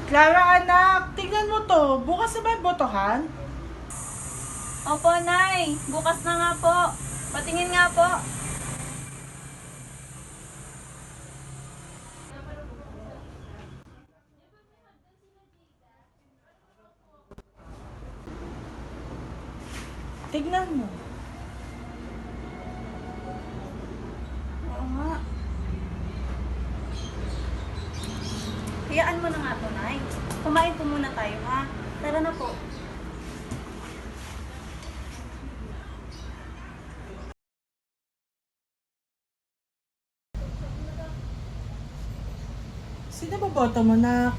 Clara, anak, tingnan mo to. Bukas na ba yung botohan? Opo, Nay. Bukas na nga po. Patingin nga po. Tingnan mo. Oo nga. Hayaan mo na nga po, Nay. Kumain po muna tayo, ha? Tara na po. Sino ba boto mo, nak?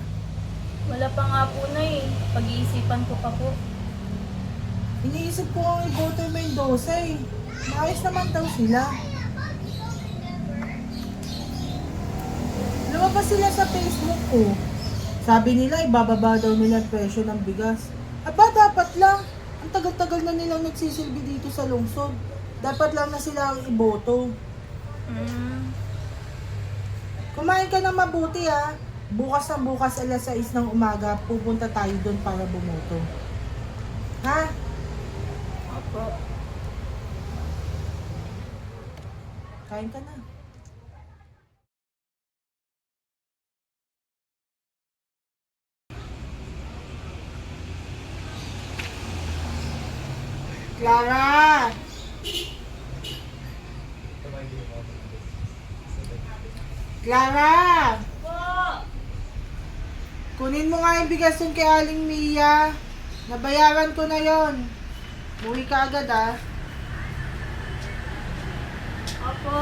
Wala pa nga po, Nay. Pag-iisipan ko pa po. Iniisip ko ang iboto yung Mendoza eh. Maayos naman daw sila. Lumabas sila sa Facebook ko. Sabi nila, ibababa daw nila ang presyo ng bigas. Aba, dapat lang. Ang tagal-tagal na nilang nagsisilbi dito sa lungsod. Dapat lang na sila ang iboto. Kumain ka na mabuti ha. Bukas na bukas alas 6 ng umaga, pupunta tayo doon para bumoto. Ha? Opo. Kain ka na. Clara! Clara! Po! Kunin mo nga yung bigas dun kay Aling Mia. Nabayaran ko na yon. Muwi ka agad ah. Opo.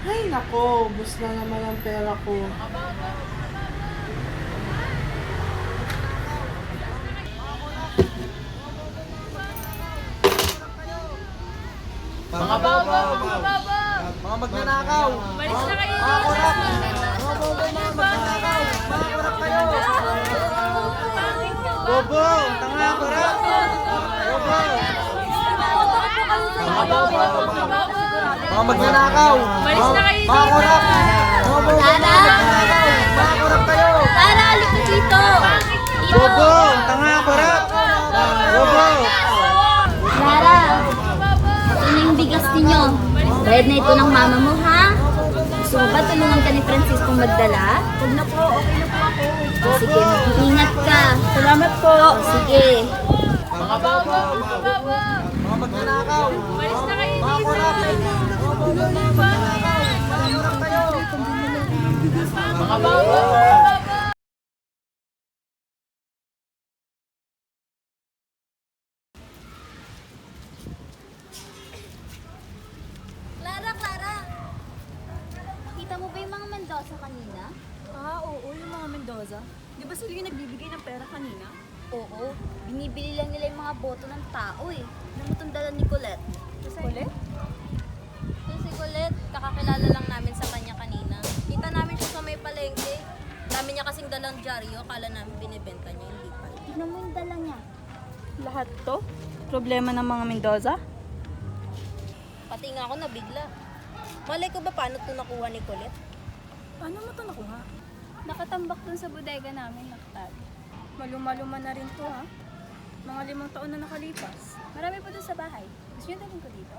Ay nako, ubos na naman ang pera ko. Mga babaw, mga magnanakaw. Malis na kayo Mga dito! kurap. Mga magnanakaw. Mga kurap kayo. Bobo, tanga kurap. Bobo. Mga babaw, mga magnanakaw. Malis na kayo Mga dito! kurap. Mga bobo, mga magnanakaw. Mga kurap kayo. Tara, alik ko dito! Bobo, tanga kurap. Bobo. Clara, ito na yung bigas ninyo. Bayad na ito ng mama mo, ha? Gusto mo ba tulungan ka ni Francisco magdala? Huwag na po, okay na po ako. O, sige, mag-iingat ka. Salamat po. O, sige. Mga babaw, mga magnanakaw. Malis na kayo Mga dito! kurap. Mga bobo, mga magnanakaw. Mga kurap kayo. Mga babaw. Clara! Kita mo ba yung mga Mendoza kanina? Oo, yung mga Mendoza. Di ba sila yung nagbibigay ng pera kanina? Oo, binibili lang nila yung mga boto ng tao eh. Alam mo itong dala ni Colette? Ulit? Yung si Colette, kakakilala lang namin sa kanya kanina. Kita namin siya sa may palengke. Dami niya kasing dalang dyaryo, akala namin binibenta niya, hindi pa. Tignan mo yung dala niya. Lahat to? Problema ng mga Mendoza? Pati nga ako nabigla. Malay ko ba paano ito nakuha ni Colette? Paano mo ito nakuha? Nakatambak dun sa bodega namin, nakatago. Maluma-luma na rin to, ha? Mga 5 taon na nakalipas. Marami pa dun sa bahay. Gusto nyo dalhin ko dito?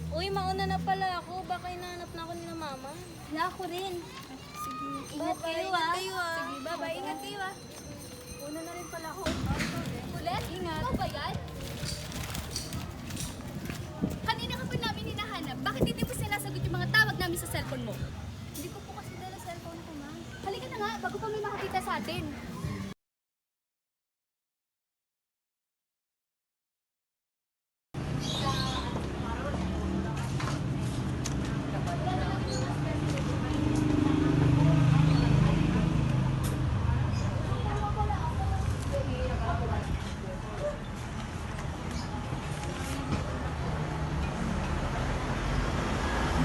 Uy, mauna na pala ako. Baka hinahanap na ako ni na mama. Wala ako rin. Sige, Ingat Bye-bye, kayo, ingat ah. kayo, ah. sige, bye-bye. Ingat kayo ah. Una na rin pala ako. Ulit, ingat. Ikaw ba yan? Kanina ka pa namin hinahanap. Bakit hindi mo sinasagot yung mga tawag namin sa cellphone mo? Hindi ko po kasi dala cellphone ko, ma'am. Halika na nga, bago pa may makakita sa atin.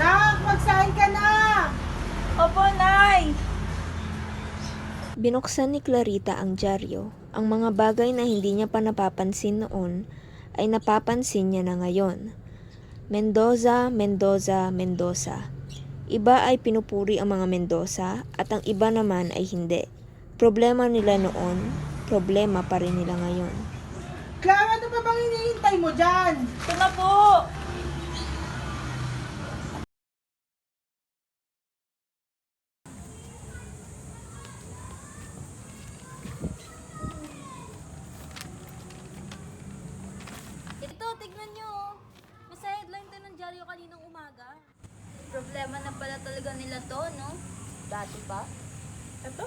Nak, magsahin ka na! Opo, Nay! Binuksan ni Clarita ang dyaryo. Ang mga bagay na hindi niya pa napapansin noon ay napapansin niya na ngayon. Mendoza, Mendoza, Mendoza. Iba ay pinupuri ang mga Mendoza at ang iba naman ay hindi. Problema nila noon, problema pa rin nila ngayon. Clara, ano pa bang hinihintay mo dyan? Ito na po! Ito, tignan nyo. May sa headline to ng dyaryo kaninang umaga. Problema na pala talaga nila to, no? Dati pa. Ito?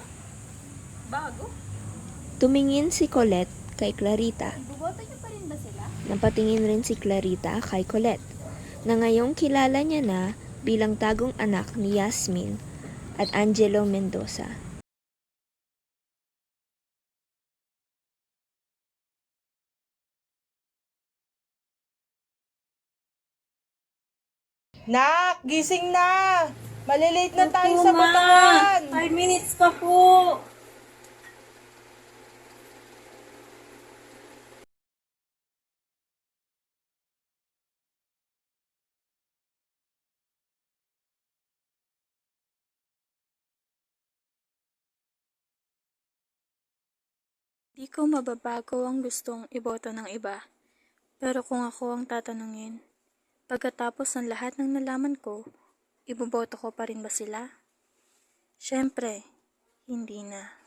Bago? Tumingin si Colette kay Clarita. Iboboto niyo pa rin ba sila? Napatingin rin si Clarita kay Colette, na ngayong kilala niya na bilang tagong anak ni Yasmin at Angelo Mendoza. Nak, gising na! Malilate na tayo sa Batangan! 5 minutes pa po! Di ko mababago ang gustong iboto ng iba. Pero kung ako ang tatanungin, pagkatapos ng lahat ng nalaman ko, iboboto ko pa rin ba sila? Siyempre, hindi na.